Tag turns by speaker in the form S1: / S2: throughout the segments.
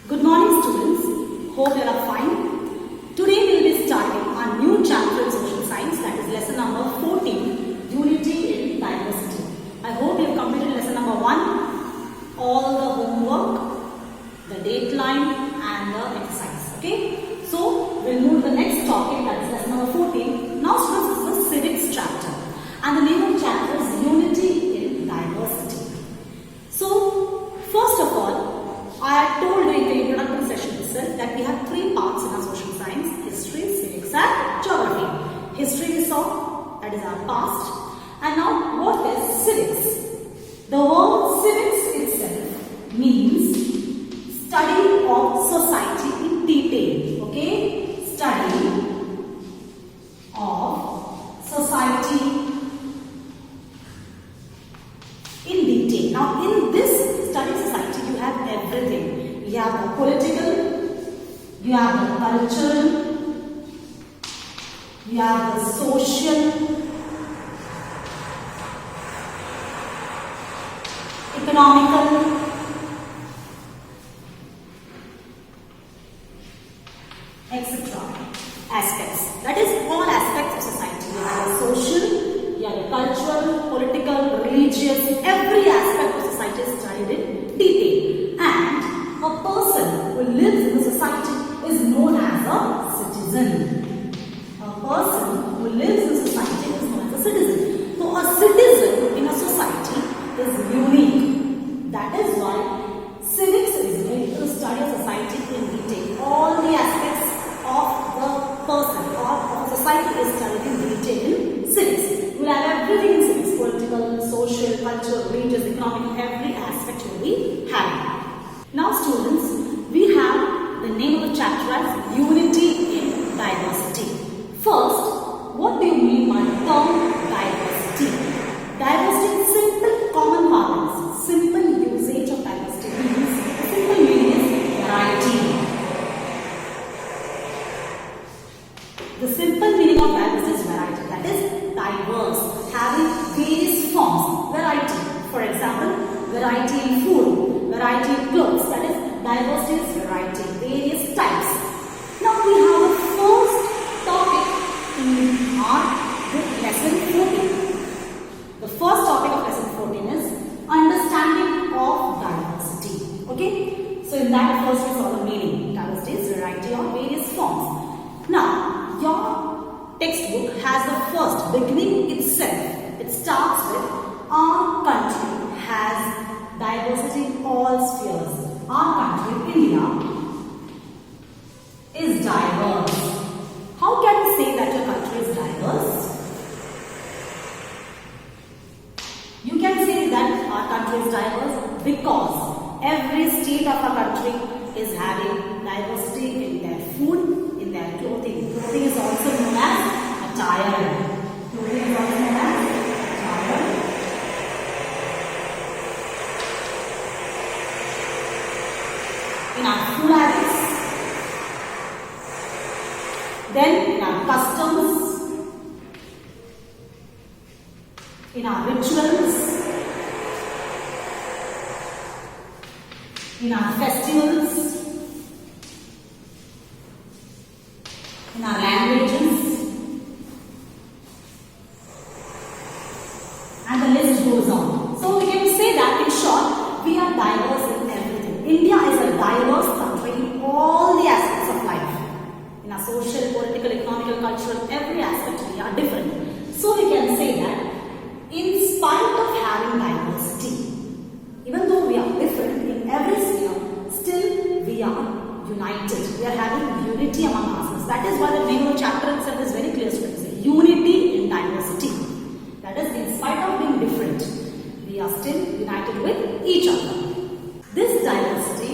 S1: Good morning, students. Hope you are fine. Today we will be starting our new chapter in social science, that is lesson number 14, Unity in Diversity. I hope you have completed lesson number 1, all the homework, the dateline and the exercise. Okay? So, we'll move to the next topic, that is lesson number 14. Now students, this is the civics chapter. And the name of the chapter is Unity in Diversity. So, first of all, I had told you in the introductory session itself that we have 3 parts in our social science: history, civics and geography. History we saw, that is our past. And now what is civics? The word civics itself means study of society in detail. Okay? Study of society in detail. Now in this study of society you have everything. You have the political, you have the cultural, you have the social, economical, etc. aspects. That is all aspects of society. You have the social, you have the cultural, political, religious, every aspect of society is studied in detail. And a person who lives in the society is known as a citizen. A person who lives in society is known as a citizen. So a citizen in a society is unique. That is why civics is related to the study of society in detail. All the aspects of the person or of society is studied in detail in civics. You will have everything in civics: political, social, cultural, religious, economic, every aspect you will be having. Now students, we have the name of the chapter as Unity in Diversity. First, what do you mean by the term diversity? Diversity in simple common parlance, simple usage of diversity means, simple meaning is variety. The simple meaning of diversity is variety, that is diverse, having various forms, variety. For example, variety in food, variety in clothes, that is diversity is variety, various types. Now we have the first topic in our lesson 14. The first topic of lesson 14 is understanding of diversity. Okay? So in that first we saw the meaning. Diversity is variety of various forms. Now, your textbook has the first beginning itself. It starts with our country has diversity in all spheres. Our country, India, is diverse. How can you say that your country is diverse? You can say that our country is diverse because every state of our country is having diversity in their food, in their clothing. Clothing is also known as attire. Clothing is also known as attire. In our food habits, then in our customs, in our rituals, in our festivals, in our languages, and the list goes on. So we can say that in short, we are diverse in everything. India is a diverse country in all the aspects of life. In our social, political, economical, cultural, every aspect we are different. So we can say that in spite of having diversity, even though we are different in every sphere, still we are united. We are having unity among ourselves. That is why the name of the chapter itself is very clear to us. Unity in diversity. That is, in spite of being different, we are still united with each other. This diversity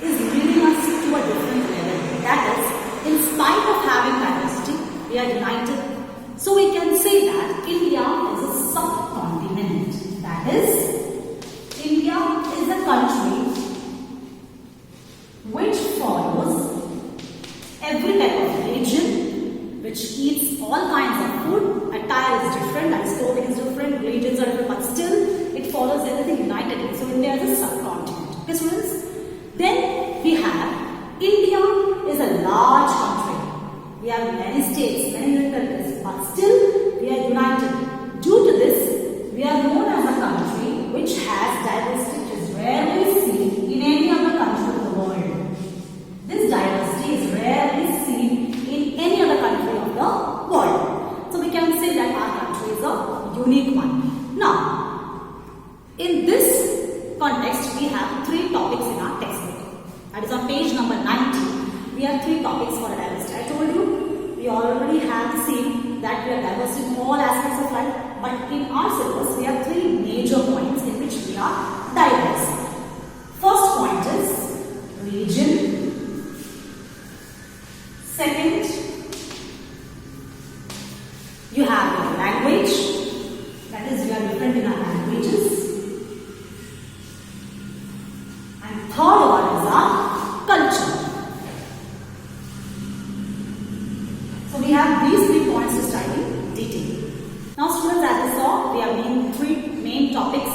S1: is leading us to a different level. That is, in spite of having diversity, we are united. So we can say that India is a subcontinent. That is, India is a country which follows every type of religion, which eats all kinds of food. Attire is different, that is, clothing is different, religions are different, but still it follows everything unitedly. So India is a subcontinent. Okay, students? Then we have In this context, we have 3 topics in our textbook. That is on page number 90. We have 3 topics for diversity. I told you, we already have seen that we are diverse in all aspects of life, but in our syllabus, we have 3 major points in which we are diverse. First point is religion. Second, you have your language. That is, we are different in our languages. And third one is our culture. So we have these 3 points to study in detail. Now students, as you saw, we have named 3 main topics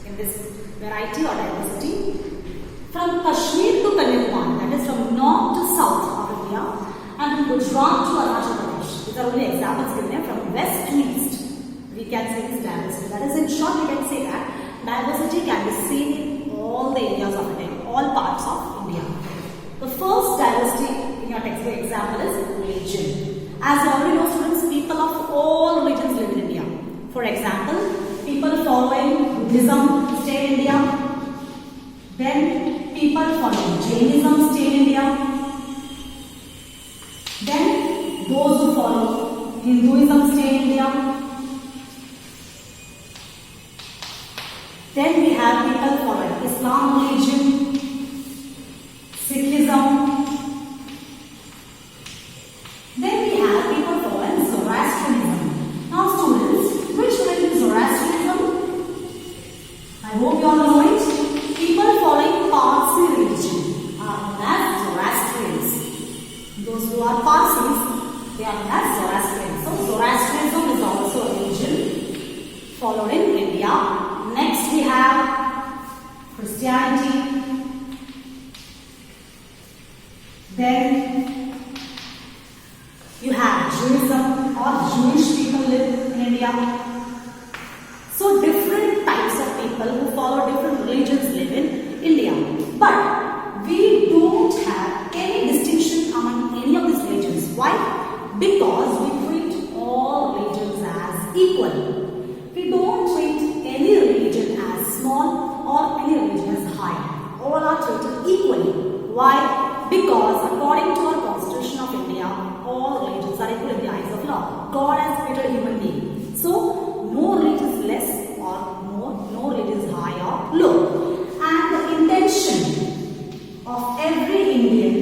S1: in this variety or diversity. From Kashmir to Kanyakumari, that is from north to south of India, and from Gujarat to Arunachal Pradesh. These are only examples given here. From west to east, we can say this diversity. That is, in short, we can say that diversity can be seen in all the areas of India, all parts of India. The first diversity in your textbook example is religion. As you already know, students, people of all religions live in India. For example, people following Buddhism stay in India. Then people following Jainism stay in India. Then those who follow Hinduism stay in India. Then we have people following Islam religion, Sikhism. Then we have people following Zoroastrianism. Now students, which religion is Zoroastrianism? I hope you all know it. People following Parsi religion are known as Zoroastrians. Those who are Parsis, they are known as Zoroastrians. So Zoroastrianism is also a religion followed in India. Next we have Christianity. Then you have Judaism, or Jewish people live in India. So different types of people who follow different religions live in India. But we don't have any distinction among any of these religions. Why? Because we treat all religions as equal. We don't treat any religion as small or any religion as high. All are treated equally. Why? Because according to our Constitution of India, all religions are equal in the eyes of law. God has created human being. So no religion is less or more, no religion is high or low. And the intention of every Indian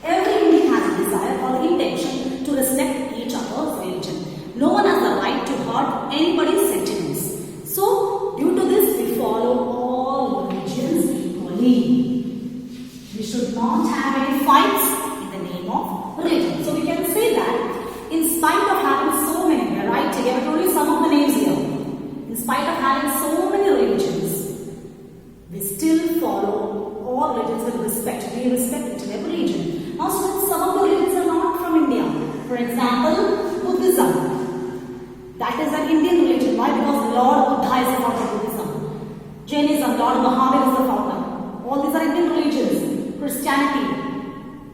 S1: has a desire or the intention to respect each other's religion. No one has the right to hurt anybody's sentiments. So due to this, we follow all religions equally. We should not have any fights in the name of religion. So we can say that in spite of having so many, we are writing, I have told you some of the names here. In spite of having so many religions, we still follow all religions with respect. We respect each and every religion. Now students, some of the religions are not from India. For example, Buddhism. That is an Indian religion. Why? Because Lord Buddha is the founder of Buddhism. Jainism, Lord Muhammad is the founder. All these are Indian religions. Christianity,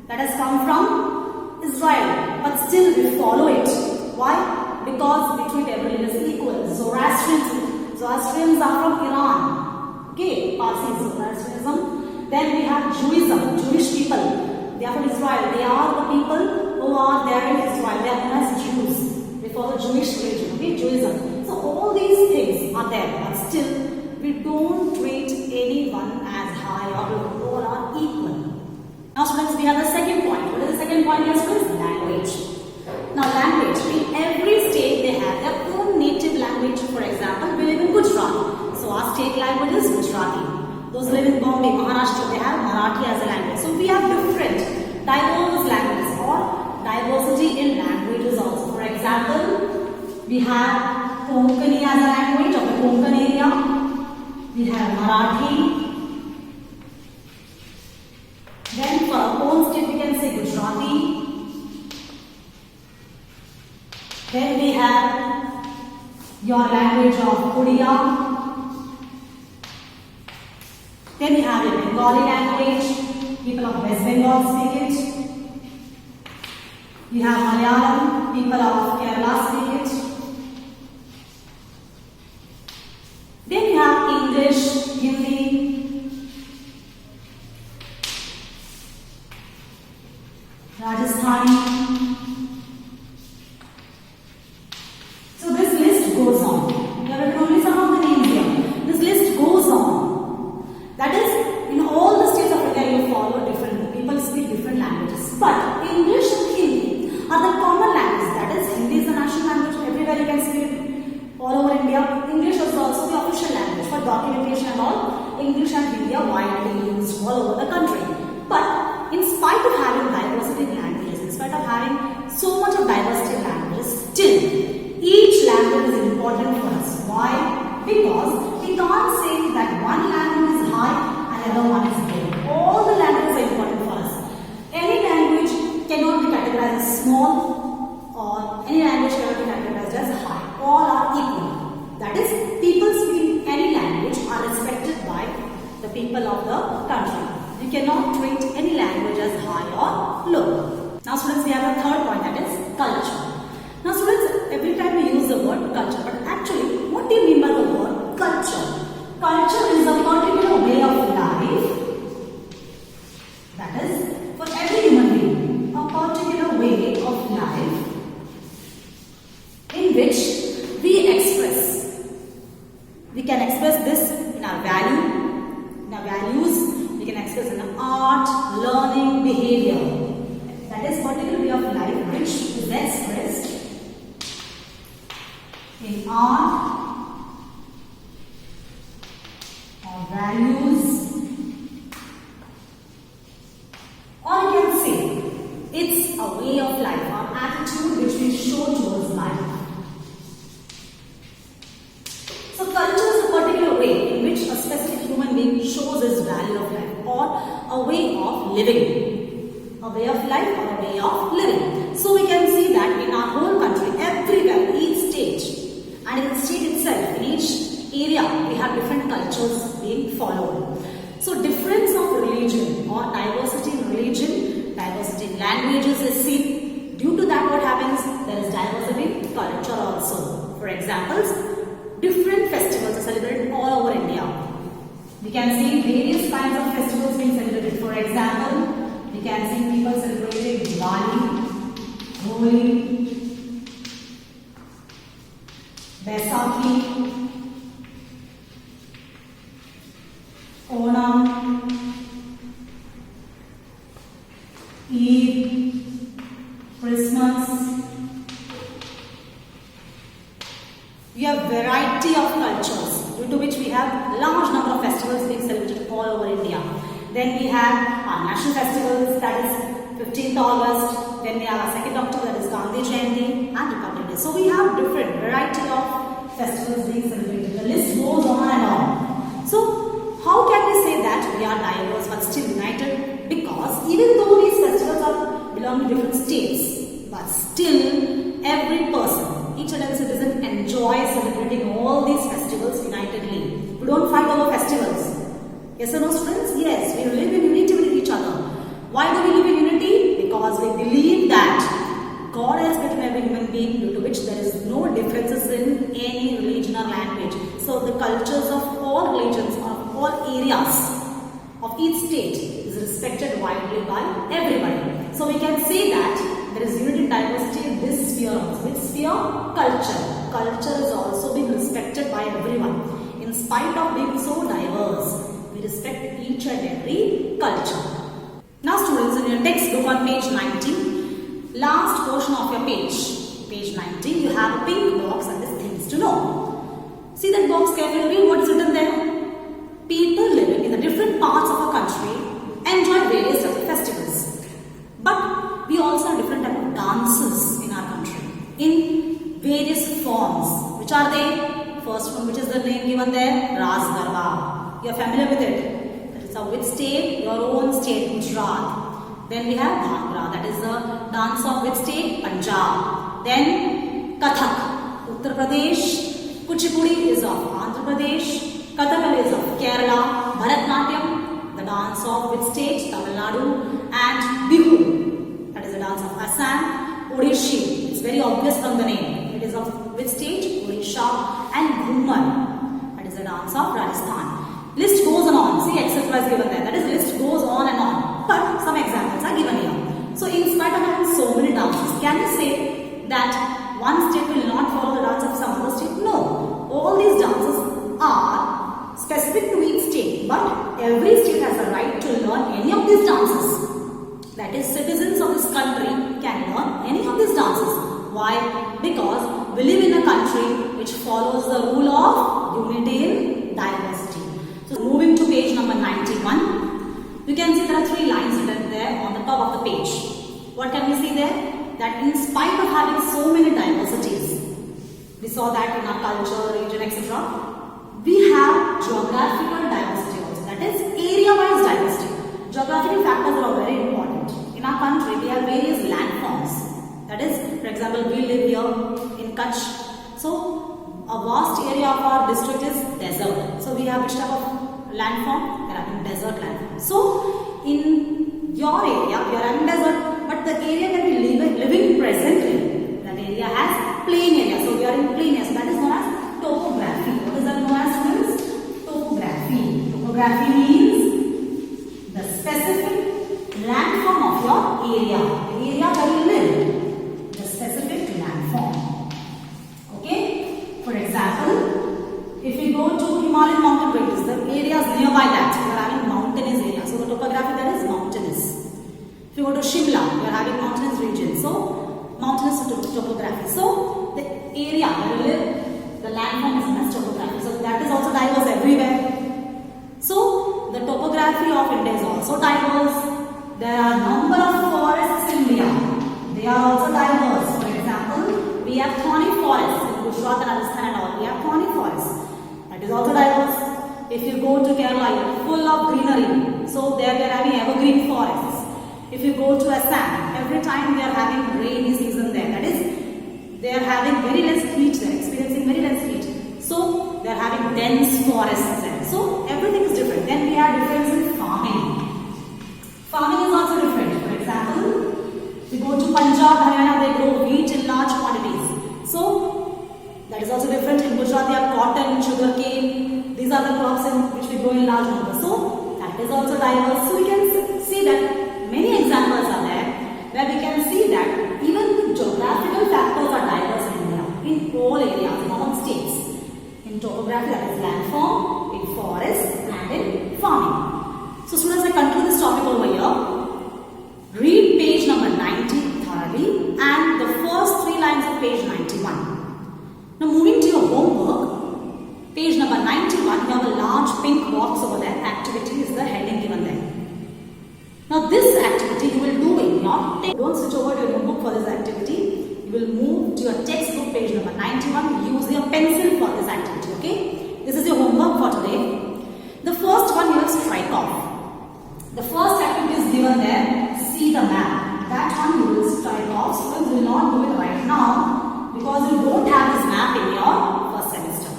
S1: that has come from Israel, but still we follow it. Why? Because we treat every religion as equal. Zoroastrians are from Iran. Okay, Parsi Zoroastrianism. Then we have Judaism, Jewish people. They are from Israel. They are the people who are there in Israel. They are known as Jews. They follow Jewish religion. Okay, Judaism. So all these things are there, but still we don't treat anyone as high or low. All are equal. Now students, we have the second point. What is the second point here, students? Language. Now language. In every state they have their own native language. For example, we live in Gujarat. So our state language is Gujarati. Those who live in Bombay, Maharashtra, they have Marathi as a language. So we have different, diverse languages or diversity in languages also. For example, we have Konkani as a language of the Konkan area. We have Marathi. Then for our own state we can say Gujarati. Then we have your language of Odia. Then we have the Bengali language. People of West Bengal speak it. We have Malayalam. People of Kerala speak it. documentation and all, English and Hindi are widely used all over the country. But in spite of having diversity in languages, in spite of having so much of diversity in languages, still each language is important for us. Why? Because we can't say that one language is high and the other one is low. All the languages are important for us. Any language cannot be categorized as small, or any language cannot be categorized as high. All are equal. That is, people speaking any language are respected by the people of the country. You cannot treat any language as high or low. Now students, we have a third point, that is culture. Now students, every time we use the word culture, but actually what do you mean by the word culture? Culture is a particular way of life, that is, for every human being, a particular way of life in which we express. We can express this in our values, we can express in art, learning, behavior. That is particular way of life which is expressed in art or values, or you can say it's a way of life or attitude which we show towards life. So culture is a particular way in which a specific human being shows his value of life or a way of living. A way of life or a way of living. So we can see that in our whole country, everywhere, each state, and in the state itself, in each area, we have different cultures being followed. So difference of religion or diversity in religion, diversity in languages is seen. Due to that, what happens? There is diversity in culture also. For examples, different festivals are celebrated all over India. We can see various kinds of festivals being celebrated. For example, we can see people celebrating Diwali, Holi, Baisakhi, Onam, Eid, Christmas. We have variety of cultures, due to which we have large number of festivals being celebrated all over India. Then we have our national festivals, that is 15th August. Then we have our 2nd October, that is Gandhi Jayanti and Republic Day. So we have different variety of festivals being celebrated. The list goes on and on. So how can we say that we are diverse but still united? Because even though these festivals are belong to different states, but still every person, each and every citizen enjoys celebrating all these festivals unitedly. We don't fight over festivals. Yes or no, students? Yes, we live in unity with each other. Why do we live in unity? Because we believe that God has created every human being, due to which there is no differences in any religion or language. So the cultures of all religions, of all areas of each state is respected widely by everybody. So we can say that there is unity and diversity in this sphere also. Which sphere? Culture. Culture is also being respected by everyone. In spite of being so diverse, we respect each and every culture. Now students, in your textbook on page 19, last portion of your page 19, you have a pink box and this things to know. See that box carefully, read what is written there. People living in the different parts of our country enjoy various types of festivals. But we also have different types of dances in our country in various forms. Which are they? First one, which is the name given there? Ras Garba. You are familiar with it. That is of which state? Your own state, Gujarat. Then we have Bhangra. That is the dance of which state? Punjab. Then Kathak, Uttar Pradesh. Kuchipudi is of Andhra Pradesh. Kathakali is of Kerala. Bharatnatyam, the dance of which state? Tamil Nadu. And Bihu, that is the dance of Assam. Odissi, it's very obvious from the name. It is of which state? Odisha. And Ghumar, that is the dance of Rajasthan. List goes on. See, etc. is given there. That is, list goes on and on. But some examples are given here. So, in spite of having so many dances, can we say that one state will not follow the dance of some other state? No. All these dances are specific to each state, but every state has a right to learn any of these dances. That is, citizens of this country can learn any of these dances. Why? Because we live in a country which follows the rule of unity in diversity. that in spite of having so many diversities, we saw that in our culture, region, etc., we have geographical diversity also, that is area-wise diversity. Geographical factors are very important. In our country, we have various landforms. That is, for example, we live here in Kutch. So, a vast area of our district is desert. So, we have which type of landform? We are having desert landform. So, in your area, we are having desert, but the area that we living presently, that area has plain area. So, we are in plain area. So, that is known as topography. What is that known as, students? Topography. Topography means the specific landform of your area. The area where you live. The specific landform. Okay? For example, if we go to Himalayan mountain ranges, the areas nearby that, we are having mountainous area. So, the topography that is mountainous. If you go to Shimla, we are having mountainous region. So, mountainous topography. So, the area where you live, the landform is known as topography. So, that is also diverse everywhere. So, the topography of India is also diverse. There are a number of forests in India. They are also diverse. For example, we have thorny forests in Gujarat and Rajasthan and all. We have thorny forests. That is also diverse. If you go to Kerala, you are full of greenery. So, there we are having evergreen forests. If you go to Assam, every time they are having rainy season there. That is, they are having very less heat there, experiencing very less heat. So, they are having dense forests there. So, everything is different. Then we have difference in farming. Farming is also different. For example, if you go to Punjab, Haryana, they grow wheat in large quantities. So, that is also different. In Gujarat, they have cotton, sugarcane. These are the crops in which we grow in large numbers. So, that is also diverse. So, we can see that many examples are there where we can see that even the geographical factors are diverse in India, in all areas, in all states. In topography, that is landform, in forest, and in farming. So, students, I conclude this topic over here. Read page number 90 thoroughly and the first 3 lines of page 91. Now, moving to your homework, page number 91, you have a large pink box over there. Activity is the heading given there. Now, this activity you will do in your text. Don't switch over to your notebook for this activity. You will move to your textbook page number 91. Use your pencil for this activity. Okay? This is your homework for today. The first one you will strike off. The first activity is given there. See the map. That one you will strike off. Students will not do it right now because you don't have this map in your first semester.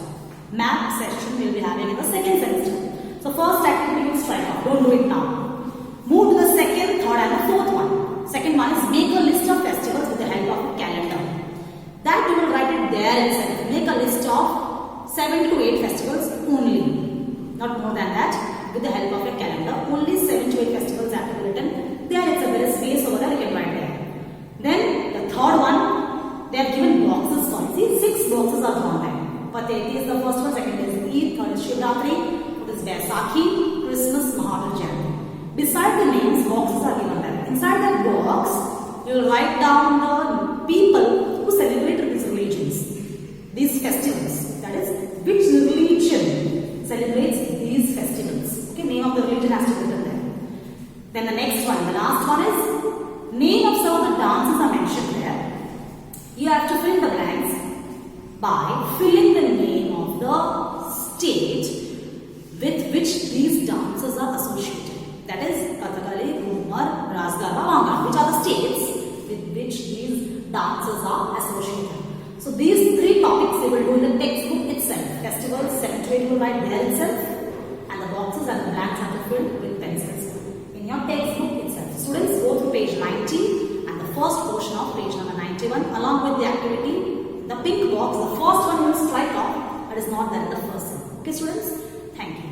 S1: Map session we will be having in the second semester. So, first activity you will strike off. Don't do it now. Move to the second, third and the fourth one. Second one is make a list of festivals with the help of a calendar. That you will write it there itself. Make a list of 7 to 8 festivals only. Not more than that. With the help of your calendar. Only 7 to 8 festivals have to be written. There is a space over there you can write there. Then the third one, they have given boxes for it. See, 6 boxes are drawn there. Pateti is the first one, second is Eid, third is Shivratri, fourth is Vaisakhi, Christmas, Mahavir Jayanti. Beside the names, boxes are given there. Inside that box, you will write down the people who celebrate these religions, these festivals. That is, which religion celebrates these festivals. Okay, name of the religion has to be written there. Then the next one, the last one is name of some of the dances are mentioned there. You have to fill in the blanks by filling the name of the state with which these dances are associated. That is Kathakali, Ghumar, Ras Garba, Bhangra, which are the states with which these dances are associated. So these 3 topics they will do in the textbook itself. Festivals, 7 to 8 will write there itself, and the boxes and the blanks are to fill with pencils in your textbook itself. Students, go through page 90 and the first portion of page number 91 along with the activity. The pink box, the first one you will strike off, that is not there in the first one. Okay, students? Thank you.